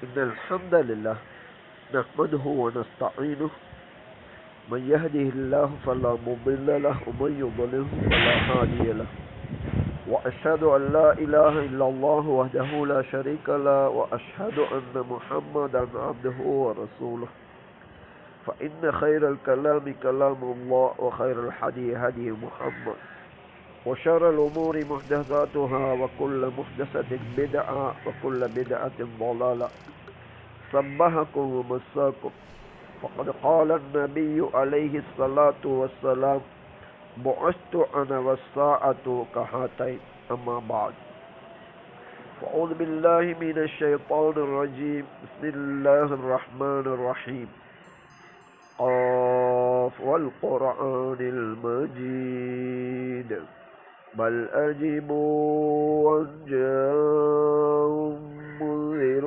إن الحمد لله نحمده ونستعينه من يهده الله فلا مضل له ومن يضلله فلا هادي له وأشهد أن لا إله إلا الله وحده لا شريك له وأشهد أن محمدا عبده ورسوله فإن خير الكلام كلام الله وخير الهدي هدي محمد وشر الأمور محدثاتها وكل محدثة بدعة وكل بدعة ضلالة صبحكم ومساكم فقد قال النبي عليه الصلاة والسلام بعثت أنا والساعة كهاتين أما بعد أعوذ بالله من الشيطان الرجيم بسم الله الرحمن الرحيم قاف والقرآن المجيد بل أجبوا أن جاءهم منذر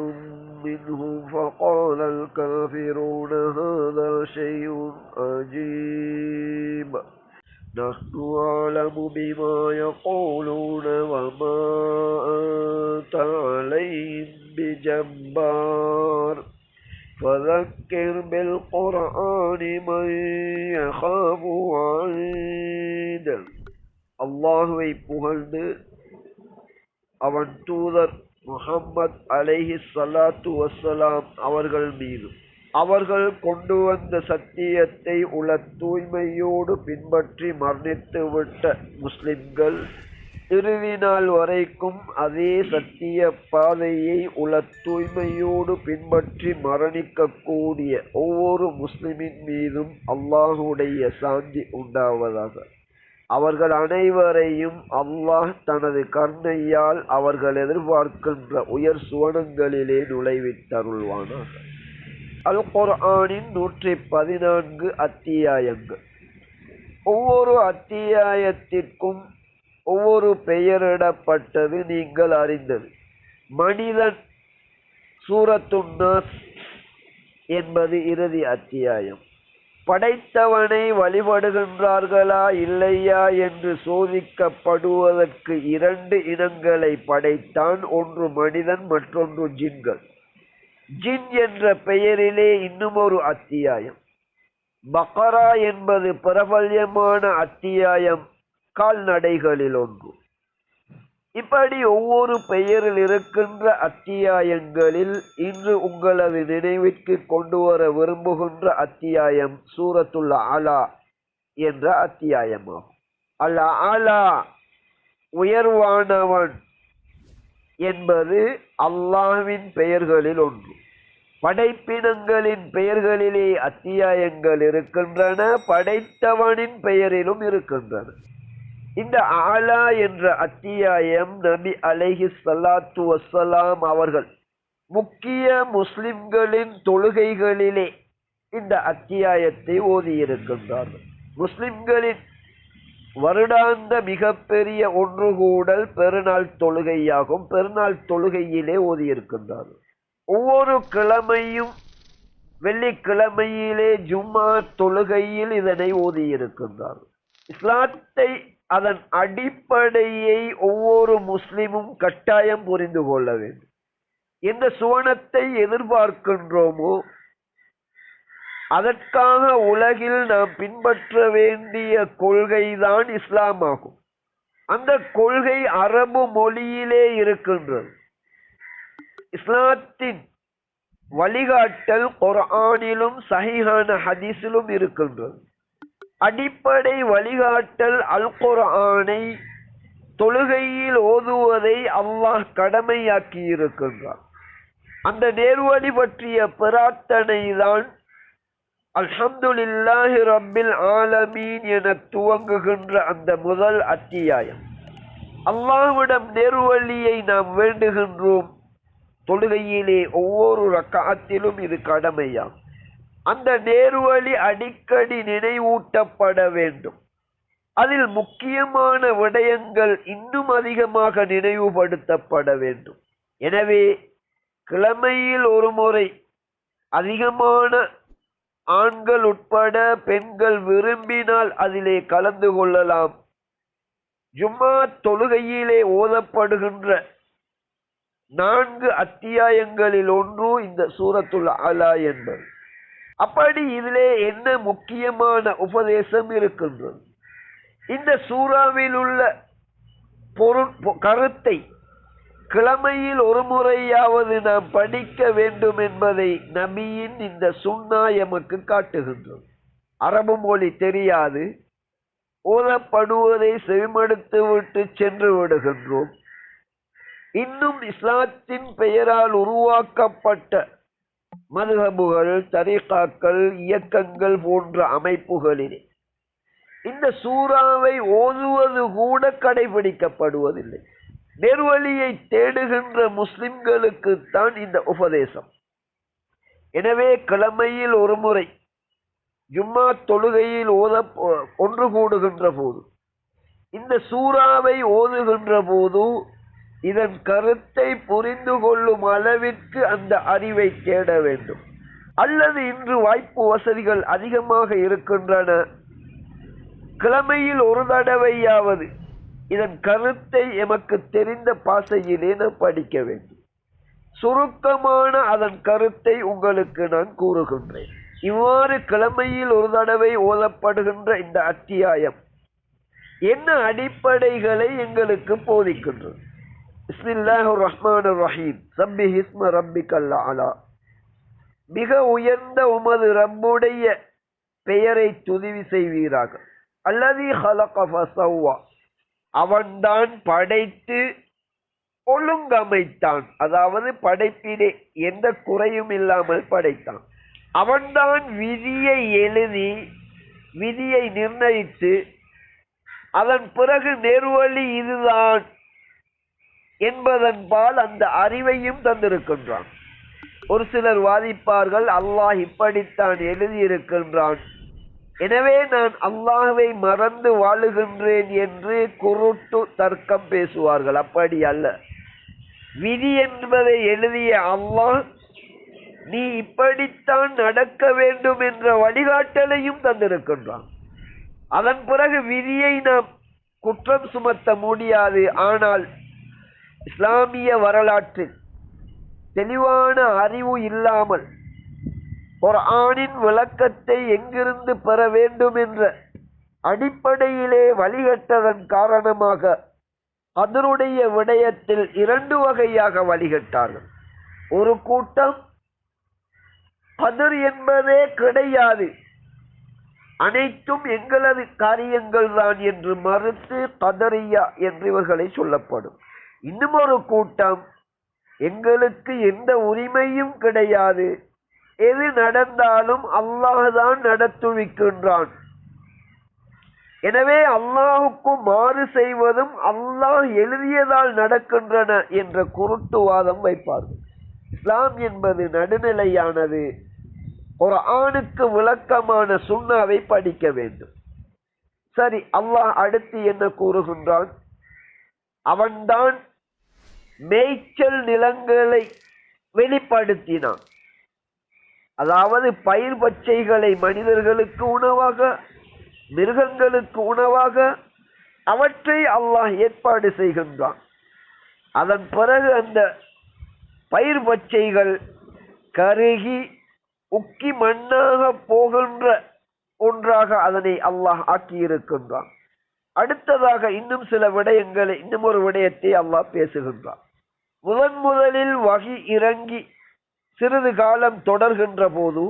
منهم فقال الكافرون هذا شيء عجيب نحن أعلم بما يقولون وما أنت عليهم بجبار فذكر بالقرآن من يخاف وعيد அல்லாஹுவை புகழ்ந்து அவன் தூதர் முஹம்மது அலைஹி ஸலாத்து வஸ்ஸலாம் அவர்கள் மீது அவர்கள் கொண்டு வந்த சத்தியத்தை உள தூய்மையோடு பின்பற்றி மரணித்துவிட்ட முஸ்லிம்கள் இறுதி நாள் வரைக்கும் அதே சத்திய பாதையை உள தூய்மையோடு பின்பற்றி மரணிக்கக்கூடிய ஒவ்வொரு முஸ்லிமின் மீதும் அல்லாஹுடைய சாந்தி உண்டாவதாக. அவர்கள் அனைவரையும் அல்லாஹ் தனது கருணையால் அவர்கள் எதிர்பார்க்கின்ற உயர் சுவனங்களிலே நுழைவித்தருள்வானாக. அல் குர்ஆனின் 114 அத்தியாயங்கள். ஒவ்வொரு அத்தியாயத்திற்கும் ஒவ்வொரு பெயரிடப்பட்டது நீங்கள் அறிந்தது. மனிதன் சூரத்துன் நாஸ் என்பது இறுதி அத்தியாயம். படைத்தவனை வழிபடுகின்றார்களா இல்லையா என்று சோதிக்கப்படுவதற்கு 2 இனங்களை படைத்தான். ஒன்று மனிதன், மற்றொன்று ஜின்கள். ஜின் என்ற பெயரிலே இன்னும் ஒரு அத்தியாயம். பக்ரா என்பது பிரபல்யமான அத்தியாயம், கால்நடைகளில் ஒன்று. இப்படி ஒவ்வொரு பெயரில் இருக்கின்ற அத்தியாயங்களில் இன்று உங்களது நினைவிற்கு கொண்டு வர விரும்புகின்ற அத்தியாயம் சூரத்துல் அலா என்ற அத்தியாயமாகும். அல் அலா உயர்வானவன் என்பது அல்லாஹ்வின் பெயர்களில் ஒன்று. படைப்பினங்களின் பெயர்களிலே அத்தியாயங்கள் இருக்கின்றன, படைத்தவனின் பெயரிலும் இருக்கின்றன. இந்த ஆலா என்ற அத்தியாயம் நபி அலைஹி ஸலாத்து வஸ்ஸலாம் அவர்கள் முக்கிய முஸ்லிம்களின் தொழுகைகளிலே இந்த அத்தியாயத்தை ஓதியிருக்கின்றார்கள். முஸ்லிம்களின் வருடாந்த மிகப்பெரிய ஒன்றுகூடல் பெருநாள் தொழுகையாகும். பெருநாள் தொழுகையிலே ஓதியிருக்கின்றார்கள். ஒவ்வொரு கிழமையும் வெள்ளிக்கிழமையிலே ஜும்மா தொழுகையில் இதனை ஓதியிருக்கின்றார்கள். இஸ்லாத்தை, அதன் அடிப்படையை ஒவ்வொரு முஸ்லிமும் கட்டாயம் புரிந்து கொள்ள வேண்டும். எந்த சுவனத்தை எதிர்பார்க்கின்றோமோ அதற்காக உலகில் நாம் பின்பற்ற வேண்டிய கொள்கைதான் இஸ்லாம் ஆகும். அந்த கொள்கை அரபு மொழியிலே இருக்கின்றது. இஸ்லாத்தின் வழிகாட்டல் குர்ஆனிலும் சஹீஹான ஹதீஸிலும் இருக்கின்றது. அடிப்படை வழிகாட்டல் அல் குர்ஆனை தொழுகையில் ஓதுவதை அல்லாஹ் கடமையாக்கி இருக்கின்றார். அந்த நேர்வழி பற்றிய பிரார்த்தனை தான் அல்ஹம்துலில்லாஹி ரப்பில் ஆலமீன் என துவங்குகின்ற அந்த முதல் அத்தியாயம். அல்லாஹ்விடம் நேர்வழியை நாம் வேண்டுகின்றோம். தொழுகையிலே ஒவ்வொரு ரக்அத்திலும் இது கடமையாகும். அந்த நேர்வழி அடிக்கடி நினைவூட்டப்பட வேண்டும். அதில் முக்கியமான விடயங்கள் இன்னும் அதிகமாக நினைவுபடுத்தப்பட வேண்டும். எனவே கிழமையில் ஒரு முறை அதிகமான ஆண்கள் உட்பட பெண்கள் விரும்பினால் அதிலே கலந்து கொள்ளலாம். ஜும்மா தொழுகையிலே ஓதப்படுகின்ற 4 அத்தியாயங்களில் ஒன்று இந்த சூரத்துல் அலா என்பது. அப்படி இதிலே என்ன முக்கியமான உபதேசம் இருக்கின்றது? இந்த சூறாவில் உள்ள கருத்தை கிழமையில் ஒரு முறையாவது நாம் படிக்க வேண்டும் என்பதை நபியின் இந்த சுன்னா எமக்கு காட்டுகின்றது. அரபு மொழி தெரியாது, ஓதப்படுவதை செவிமடுத்து விட்டு சென்று விடுகின்றோம். இன்னும் இஸ்லாத்தின் பெயரால் உருவாக்கப்பட்ட மதுஹபுகள், தரீகாக்கள், இயக்கங்கள் போன்ற அமைப்புகளிலே இந்த சூறாவை ஓதுவது கூட கடைபிடிக்கப்படுவதில்லை. நேர்வழியை தேடுகின்ற முஸ்லிம்களுக்கு தான் இந்த உபதேசம். எனவே கிழமையில் ஒரு முறை ஜும்மா தொழுகையில் ஒன்று கூடுகின்ற போது இந்த சூறாவை ஓதுகின்ற போது இதன் கருத்தை புரிந்து கொள்ளும் அளவிற்கு அந்த அறிவை தேட வேண்டும். அல்லது இன்று வாய்ப்பு வசதிகள் அதிகமாக இருக்கின்றன, கிழமையில் ஒரு தடவையாவது இதன் கருத்தை எமக்கு தெரிந்த பாசையிலே நாம் படிக்க வேண்டும். சுருக்கமான அதன் கருத்தை உங்களுக்கு நான் கூறுகின்றேன். இவ்வாறு கிழமையில் ஒரு தடவை ஓதப்படுகின்ற இந்த அத்தியாயம் என்ன அடிப்படைகளை எங்களுக்கு போதிக்கின்றது? பிஸ்மில்லாஹிர் ரஹ்மானிர் ரஹீம். சப்பிஹ் இஸ்ம ரப்பிக்கல் அலா. மிக உயர்ந்த உமது ரப்புடைய பெயரை துதிவி செய்வீராக. அல்லதி ஹலக ஃபஸவ்வா. அவன்தான் படைத்து ஒழுங்கமைத்தான், அதாவது படைப்பிலே எந்த குறையும் இல்லாமல் படைத்தான். அவன்தான் விதியை எழுதி விதியை நிர்ணயித்து அதன் பிறகு நேர்வழி இதுதான் என்பதன்பால் அந்த அறிவையும் தந்திருக்கின்றான். ஒரு சிலர் வாதிப்பார்கள், அல்லாஹ் இப்படித்தான் எழுதியிருக்கின்றான், எனவே நான் அல்லாஹ்வை மறந்து வாழுகின்றேன் என்று குருட்டு தர்க்கம் பேசுவார்கள். அப்படி அல்ல. விதி என்பதை எழுதிய அல்லாஹ் நீ இப்படித்தான் நடக்க வேண்டும் என்ற வழிகாட்டலையும் தந்திருக்கின்றான். அதன் பிறகு விதியை நாம் குற்றம் சுமத்த முடியாது. ஆனால் இஸ்லாமிய வரலாற்றில் தெளிவான அறிவு இல்லாமல் குர்ஆனின் விளக்கத்தை எங்கிருந்து பெற வேண்டும் என்ற அடிப்படையிலே வழிகட்டதன் காரணமாக அதனுடைய விடயத்தில் 2 வகையாக வழிகட்டார்கள். ஒரு கூட்டம் கதர் என்பதே கிடையாது, அனைத்தும் எங்களது காரியங்கள் தான் என்று மறுத்து கதரியா என்று இவர்களை சொல்லப்படும். இன்னும் ஒரு கூட்டம் எங்களுக்கு எந்த உரிமையும் கிடையாது, எது நடந்தாலும் அல்லாஹ் தான் நடத்துவிக்கின்றான், எனவே அல்லாஹுக்கு மாறு செய்வதும் அல்லாஹ் எழுதியதால் நடக்கின்றன என்ற குருட்டுவாதம் வைப்பார்கள். இஸ்லாம் என்பது நடுநிலையானது. குர்ஆனுக்கு விளக்கமான சுன்னாவை படிக்க வேண்டும். சரி, அல்லாஹ் அடுத்து என்ன கூறுகின்றான்? அவன்தான் மேய்ச்சல் நிலங்களை வெளிப்படுத்தினான், அதாவது பயிர் பச்சைகளை மனிதர்களுக்கு உணவாக, மிருகங்களுக்கு உணவாக அவற்றை அல்லாஹ் ஏற்பாடு செய்கின்றான். அதன் பிறகு அந்த பயிர் பச்சைகள் கருகி உக்கி மண்ணாக போகின்ற ஒன்றாக அதனை அல்லாஹ் ஆக்கியிருக்கின்றான். அடுத்ததாக இன்னும் சில விடயங்களை, இன்னும் ஒரு விடயத்தை அல்லாஹ் பேசுகின்றான். முதலில் வஹி இறங்கி சிறிது காலம் தொடர்கின்ற போது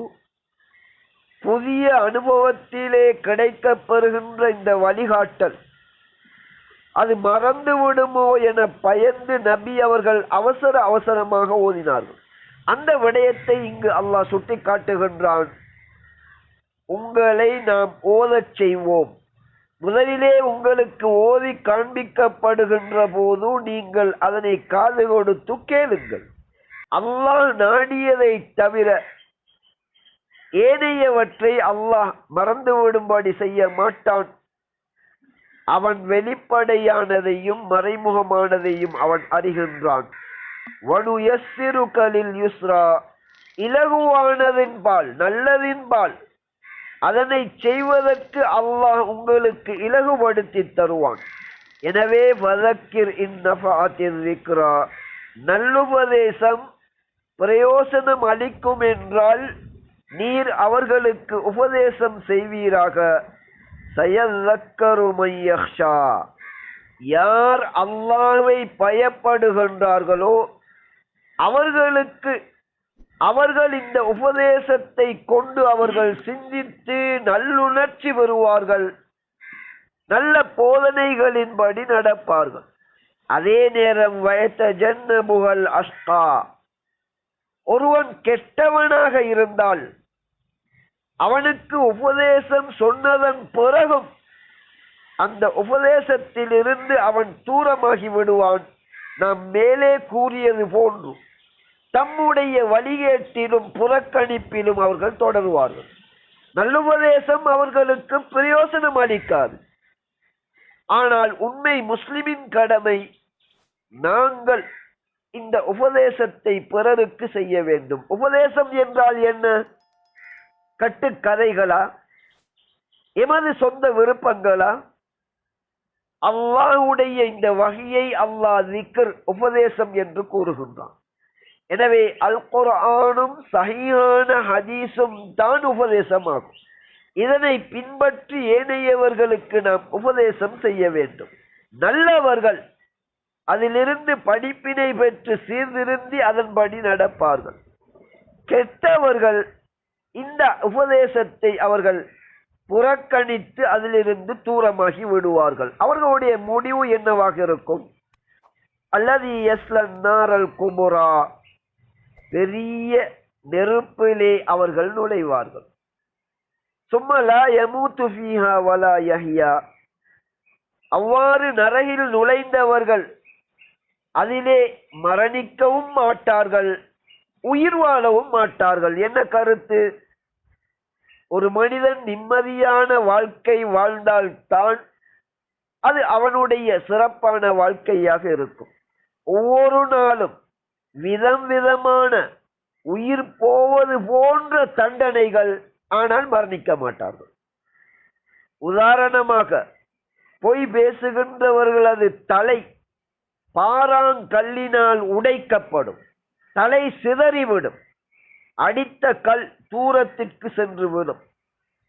புதிய அனுபவத்திலே கிடைக்கப் பெறுகின்ற இந்த வழிகாட்டல் அது மறந்து விடுமோ என பயந்து நபி அவர்கள் அவசரமாக ஓதினார்கள். அந்த விடயத்தை இங்கு அல்லாஹ் சுட்டி காட்டுகின்றான். உங்களை நாம் ஓதச் செய்வோம், முதலிலே உங்களுக்கு ஓதி காண்பிக்கப்படுகின்ற போது நீங்கள் அதனை காது கொடுத்து கேளுங்கள். அல்லாஹ் நாடியதை தவிர ஏனையவற்றை அல்லாஹ் மறந்து விடும்படி செய்ய மாட்டான். அவன் வெளிப்படையானதையும் மறைமுகமானதையும் அவன் அறிகின்றான். வனுயஸ்ஸிருக லில் யுஸ்ரா. இலகுவானதின்பால், நல்லதின்பால் அதனை செய்வதற்கு அல்லாஹ் உங்களுக்கு இலகுபடுத்தி தருவான். எனவே ஃபதக்கிர் இன் நஃபஅத்திர் ذிக்ரா. நல்லுபதேசம் பிரயோசனம் அளிக்கும் என்றால் நீர் அவர்களுக்கு உபதேசம் செய்வீராக. சயذكر من يخشى, யார் அல்லாஹ்வை பயப்படுகின்றார்களோ அவர்களுக்கு அவர்கள் இந்த உபதேசத்தை கொண்டு அவர்கள் சிந்தித்து நல்லுணர்ச்சி பெறுவார்கள், நல்ல போதனைகளின்படி நடப்பார்கள். அதே நேரம் வயதஜன்னபுல் அஷ்கா, ஒருவன் கெட்டவனாக இருந்தால் அவனுக்கு உபதேசம் சொன்னதன் பிறகும் அந்த உபதேசத்திலிருந்து அவன் தூரமாகி விடுவான். நாம் மேலே கூறியது போன்று தம்முடைய வழிகேட்டிலும் புறக்கணிப்பிலும் அவர்கள் தொடருவார்கள். நல்லுபதேசம் அவர்களுக்கு பிரயோசனம் அளிக்காது. ஆனால் உண்மை முஸ்லிமின் கடமை, நாங்கள் இந்த உபதேசத்தை பிறருக்கு செய்ய வேண்டும். உபதேசம் என்றால் என்ன? கட்டுக்கதைகளா? எமது சொந்த விருப்பங்களா? அல்லாஹ்வுடைய இந்த வஹியை அல்லாஹ் திக்ர் உபதேசம் என்று கூறுகின்றான். எனவே அல் குர்ஆனும் சஹீஹான ஹதீஸும் தான் உபதேசமாகும். இதனை பின்பற்றி ஏனையவர்களுக்கு நாம் உபதேசம் செய்ய வேண்டும். நல்லவர்கள் அதிலிருந்து படிப்பினை பெற்று சீர்திருந்தி அதன்படி நடப்பார்கள். கெட்டவர்கள் இந்த உபதேசத்தை அவர்கள் புறக்கணித்து அதிலிருந்து தூரமாகி விடுவார்கள். அவர்களுடைய முடிவு என்னவாக இருக்கும்? அல்லதி யஸ்லன் நாரல் குபுரா, பெரிய நெருப்பிலே அவர்கள் நுழைவார்கள். சும்ம லா யமூது ஃபீஹா வலா யஹ்யா, அவ்வாறு நரகில் நுழைந்தவர்கள் அதிலே மரணிக்கவும் மாட்டார்கள், உயிர் வாழவும் மாட்டார்கள். என்ன கருத்து? ஒரு மனிதன் நிம்மதியான வாழ்க்கை வாழ்ந்தால்தான் அது அவனுடைய சிறப்பான வாழ்க்கையாக இருக்கும். ஒவ்வொரு நாளும் விதம் விதமான உயிர் போவது போன்ற தண்டனைகள், ஆனால் மரணிக்க மாட்டார்கள். உதாரணமாக, பொய் பேசுகின்றவர்களது தலை பாறாங்கல்லினால் உடைக்கப்படும், தலை சிதறிவிடும், அடித்த கல் தூரத்திற்கு சென்று விடும்.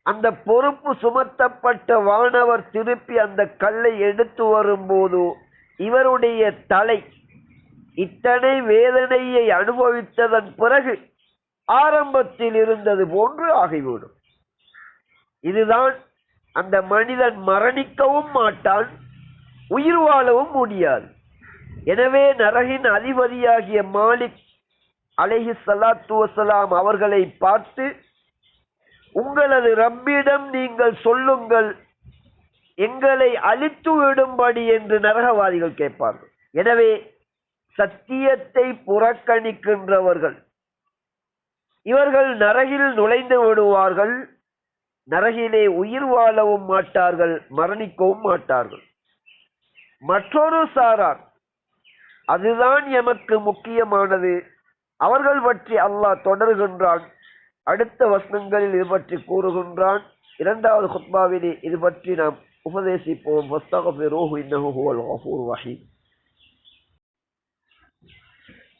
அந்த பொறுப்பு சுமத்தப்பட்ட வானவர் திருப்பி அந்த கல்லை எடுத்து வரும்போது இவருடைய தலை இத்தனை வேதனையை அனுபவித்ததன் பிறகு ஆரம்பத்தில் இருந்தது போன்று ஆகிவிடும். இதுதான், அந்த மனிதன் மரணிக்கவும் மாட்டான், உயிர் வாழவும் முடியாது. எனவே நரகின் அதிபதியாகிய மாலிக் அலைஹி ஸலாத்து வஸலாம் அவர்களை பார்த்து, உங்களது ரப்பிடம் நீங்கள் சொல்லுங்கள், எங்களை அழித்து விடும்படி என்று நரகவாதிகள் கேட்பார்கள். எனவே சத்தியத்தை புறக்கணிக்கின்றவர்கள் இவர்கள் நரகில் நுழைந்து விடுவார்கள். நரகிலே உயிர் வாழவும் மாட்டார்கள், மரணிக்கவும் மாட்டார்கள். மற்றொரு சாரார், அதுதான் எமக்கு முக்கியமானது, அவர்கள் பற்றி அல்லாஹ் தொடர்கின்றான். அடுத்த வசனங்களில் இது பற்றி கூறுகின்றான். இரண்டாவது குத்பாவிலே இது பற்றி நாம் உபதேசிப்போம். வஸ்தக்ஃபிரூஹு இன்னஹு ஹுவல் கஃபூர் ரஹீம்.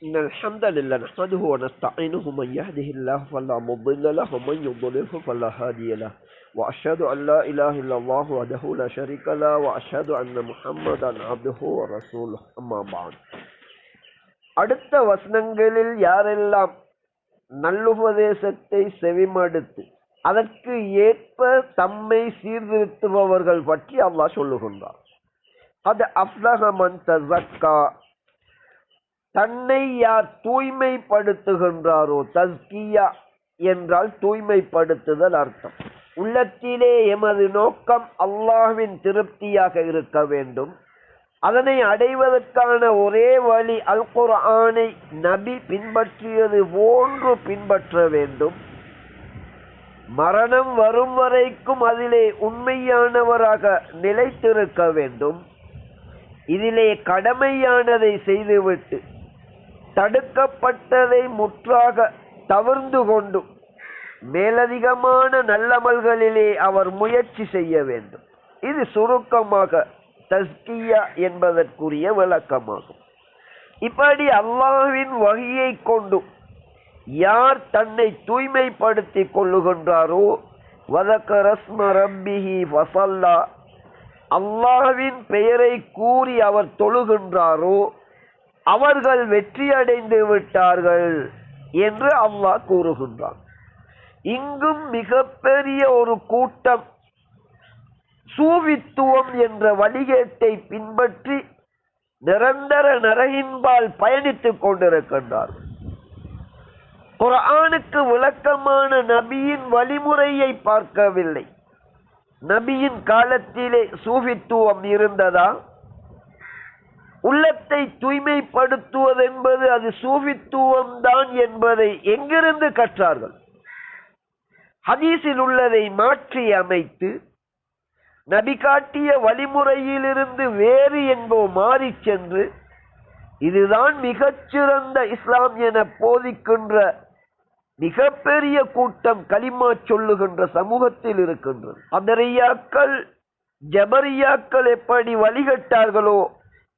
إن الحمد لله نحمده ونستعينه من يهده الله فلا مضل له ومن يضلله فلا هادي له وأشهد أن لا إله إلا الله وحده لا شريك له وأشهد أن محمدا عبده ورسوله أما بعد. அடுத்த வசனங்களில் யாரெல்லாம் நல்லுபதேசத்தை செவிமடுத்து அதற்கு ஏற்ப தம்மை சீர்திருத்துபவர்கள் பற்றி அல்லாஹ் சொல்லுகின்றார். அது அஃப்லஹ மன் தஸக்கா, தன்னை யார் தூய்மைப்படுத்துகின்றாரோ, தஸ்கியா என்றால் தூய்மைப்படுத்துதல் அர்த்தம். உள்ளத்திலே எமது நோக்கம் அல்லாஹ்வின் திருப்தியாக இருக்க வேண்டும். அதனை அடைவதற்கான ஒரே வழி அல் குர்ஆனை நபி பின்பற்றியது போன்று பின்பற்ற வேண்டும். மரணம் வரும் வரைக்கும் அதிலே உண்மையானவராக நிலைத்திருக்க வேண்டும். இதிலே கடமையானதை செய்துவிட்டு தடுக்கப்பட்டதை முற்றாக தவிர்ந்து கொண்டு மேலதிகமான நல்லமல்களிலே அவர் முயற்சி செய்ய வேண்டும். இது சுருக்கமாக தஸ்கியா என்பதற்குரிய விளக்கமாகும். இப்படி அல்லாஹ்வின் வஹியை கொண்டு யார் தன்னை தூய்மைப்படுத்திக் கொள்ளுகின்றாரோ வதக்கர ஸ்ம ரப்பிஹி ஃபஸல்லா, அல்லாஹ்வின் பெயரை கூறி அவர் தொழுகின்றாரோ அவர்கள் வெற்றியடைந்து விட்டார்கள் என்று அல்லாஹ் கூறுகின்றான். இங்கும் மிகப்பெரிய ஒரு கூட்டம் சூஃபித்துவம் என்ற வழிகேட்டை பின்பற்றி நிரந்தர நரகின்பால் பயணித்துக் கொண்டிருக்கின்றார்கள். குர்ஆனுக்கு விளக்கமான நபியின் வழிமுறையை பார்க்கவில்லை. நபியின் காலத்திலே சூஃபித்துவம் இருந்ததா? உள்ளத்தை தூய்மைப்படுத்துவது என்பது அது சூஃபித்துவம் தான் என்பதை எங்கிருந்து கற்றார்கள்? ஹதீஸில் உள்ளதை மாற்றி அமைத்து நபி காட்டிய வழிமுறையிலிருந்து வேறு எங்கோ மாறி சென்று இதுதான் மிகச்சிறந்த இஸ்லாம் என போதிக்கின்ற மிகப்பெரிய கூட்டம் கலிமா சொல்லுகின்ற சமூகத்தில் இருக்கின்றது. கதரியாக்கள் ஜபரியாக்கள் எப்படி வழிகட்டார்களோ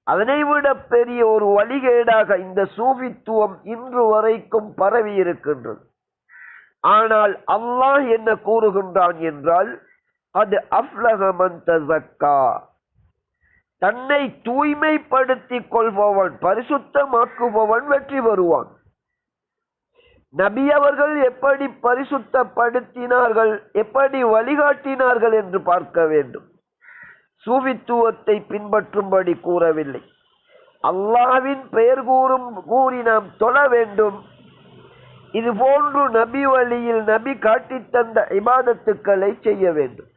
அதனை விட பெரிய ஒரு வழிகேடாக இந்த சூஃபித்துவம் இன்று வரைக்கும் பரவி இருக்கின்றது. ஆனால் அல்லாஹ் என்ன கூறுகின்றான் என்றால், அது அஃப்லஹ மன் தஸக்கா, தன்னை தூய்மைப்படுத்திக் கொள்பவன் பரிசுத்தமாக்குபவன் வெற்றி பெறுவான். நபி அவர்கள் எப்படி பரிசுத்தப்படுத்தினார்கள், எப்படி வழிகாட்டினார்கள் என்று பார்க்க வேண்டும். சூஃபித்துவத்தை பின்பற்றும்படி கூறவில்லை. அல்லாஹ்வின் பெயர் கூறி நாம் தொழ வேண்டும். இது போன்று நபி வழியில் நபி காட்டி தந்த இபாதத்துக்களை செய்ய வேண்டும்.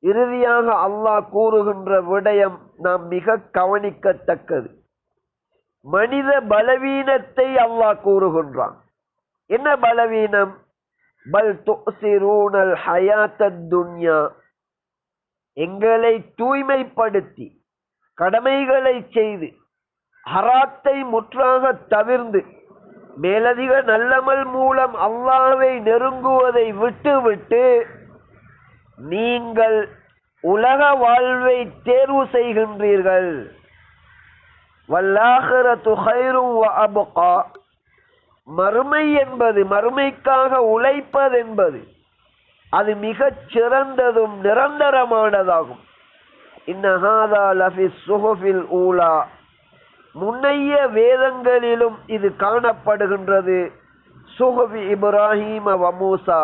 இறுதியாக அல்லாஹ் கூறுகின்ற விடயம் நாம் மிக கவனிக்கத்தக்கது. மனித பலவீனத்தை அல்லாஹ் கூறுகின்றான். என்ன பலவீனம்? பல் துஸிரூனல் ஹயாத்தத் துன்யா, எங்களை தூய்மைப்படுத்தி கடமைகளை செய்து ஹராத்தை முற்றாக தவிர்ந்து மேலதிக நல்லமல் மூலம் அல்லாஹ்வை நெருங்குவதை விட்டுவிட்டு நீங்கள் உலக வாழ்வை தேர்வு செய்கின்றீர்கள். வல்லாஹிரத்து கைரும் வ அப்கா, மறுமை என்பது, மறுமைக்காக உழைப்பதென்பது அது மிகச் சிறந்ததும் நிரந்தரமானதாகும். இன்ன ஹாதா லஃபி ஸுஹுஃபில் ஊலா, முன்னைய வேதங்களிலும் இது காணப்படுகின்றது. ஸுஹுஃபி இப்ராஹீம வ மூசா,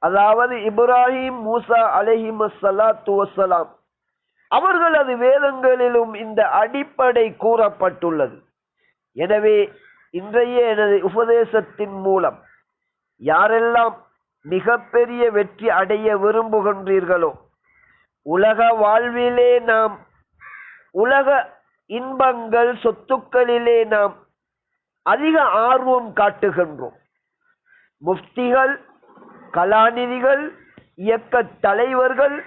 அதாவது இப்ராஹிம் மூசா அலைஹிமஸ்ஸலாத்து வஸ்ஸலாம் அவர்கள் அது வேதங்களிலும் இந்த அடிப்படை கூறப்பட்டுள்ளது. எனவே இன்றைய எனது உபதேசத்தின் மூலம் யாரெல்லாம் மிகப்பெரிய வெற்றி அடைய விரும்புகின்றீர்களோ, உலக வாழ்விலே நாம் உலக இன்பங்கள் சொத்துக்களிலே நாம் அதிக ஆர்வம் காட்டுகின்றோம். முஃப்திகள், கலாநிதிகள், இயக்க தலைவர்கள்,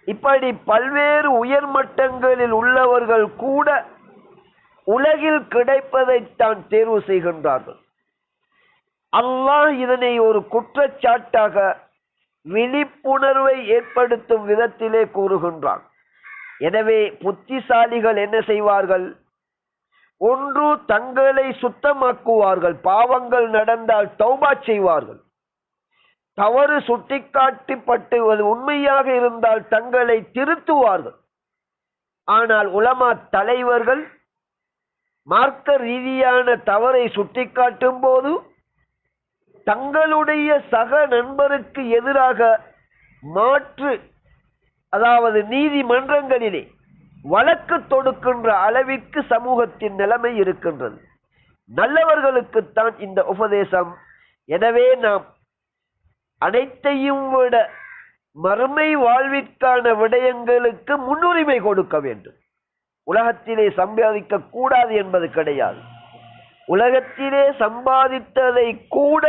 இப்படி பல்வேறு உயர்மட்டங்களில் உள்ளவர்கள் கூட உலகில் கிடைப்பதைத்தான் தேர்வு செய்கின்றார்கள். அல்லாஹ் இதனை ஒரு குற்றச்சாட்டாக விழிப்புணர்வை ஏற்படுத்தும் விதத்திலே கூறுகின்றான். எனவே புத்திசாலிகள் என்ன செய்வார்கள்? ஒன்று, தங்களை சுத்தமாக்குவார்கள். பாவங்கள் நடந்தால் தௌபா செய்வார்கள். தவறு சுட்டிக்காட்டப்பட்டு அது உண்மையாக இருந்தால் தங்களை திருத்துவார்கள். ஆனால் உலமா தலைவர்கள் மார்க்க ரீதியான தவறை சுட்டிக்காட்டும் போது தங்களுடைய சக நண்பருக்கு எதிராக மாற்று, அதாவது நீதிமன்றங்களிலே வழக்கு தொடுக்கின்ற அளவிற்கு சமூகத்தின் நிலைமை இருக்கின்றது. நல்லவர்களுக்குத்தான் இந்த உபதேசம். எனவே நாம் அனைத்தையும் விட மறுமை வாழ்விற்கான விடயங்களுக்கு முன்னுரிமை கொடுக்க வேண்டும். உலகத்திலே சம்பாதிக்க கூடாது என்பது கிடையாது. உலகத்திலே சம்பாதித்ததை கூட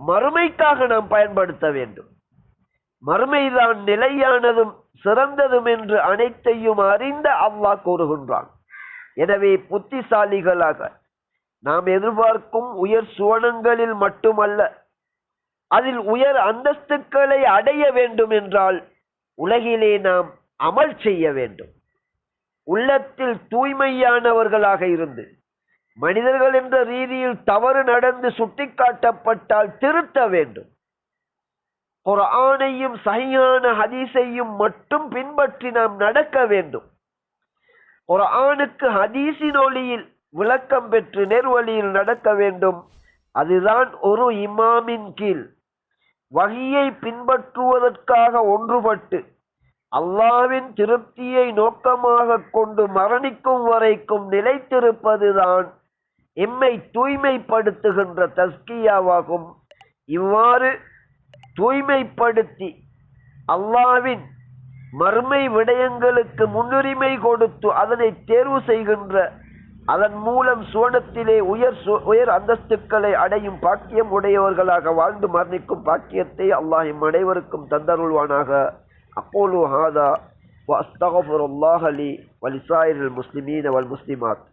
மறுமைக்காக நாம் பயன்படுத்த வேண்டும். மறுமைதான் நிலையானதும் சிறந்ததும் என்று அனைத்தையும் அறிந்த அல்லாஹ் கூறுகின்றான். எனவே புத்திசாலிகளாக நாம் எதிர்பார்க்கும் உயர் சுவனங்களில் மட்டுமல்ல, அதில் உயர் அந்தஸ்துக்களை அடைய வேண்டும் என்றால் உலகிலே நாம் அமல் செய்ய வேண்டும். உள்ளத்தில் தூய்மையானவர்களாக இருந்து மனிதர்கள் என்ற ரீதியில் தவறு நடந்து சுட்டிக்காட்டப்பட்டால் திருத்த வேண்டும். குர்ஆனையும் சஹீஹான ஹதீஸையும் மட்டும் பின்பற்றி நாம் நடக்க வேண்டும். குர்ஆனுக்கு ஹதீஸின் ஒளியில் விளக்கம் பெற்று நேர்வழியில் நடக்க வேண்டும். அதுதான் ஒரு இமாமின் கீழ் வஹியை பின்பற்றுவதற்காக ஒன்றுபட்டு அல்லாஹ்வின் திருப்தியை நோக்கமாக கொண்டு மரணிக்கும் வரைக்கும் நிலைத்திருப்பதுதான் எம்மை தூய்மைப்படுத்துகின்ற தஸ்கியாவாகும். இவ்வாறு தூய்மைப்படுத்தி அல்லாஹ்வின் மறுமை விடயங்களுக்கு முன்னுரிமை கொடுத்து அதனை தேர்வு செய்கின்ற, அதன் மூலம் சுவனத்திலே உயர் அந்தஸ்துக்களை அடையும் பாக்கியம் உடையவர்களாக வாழ்ந்து மரணிக்கும் பாக்கியத்தை அல்லாஹ் எம் அனைவருக்கும் தந்தருள்வானாக. அக்கூலு ஹாதா வ அஸ்தக்ஃபிருல்லாஹ லி வ லிஸாயிரில் முஸ்லிமீன வல் முஸ்லிமாத்.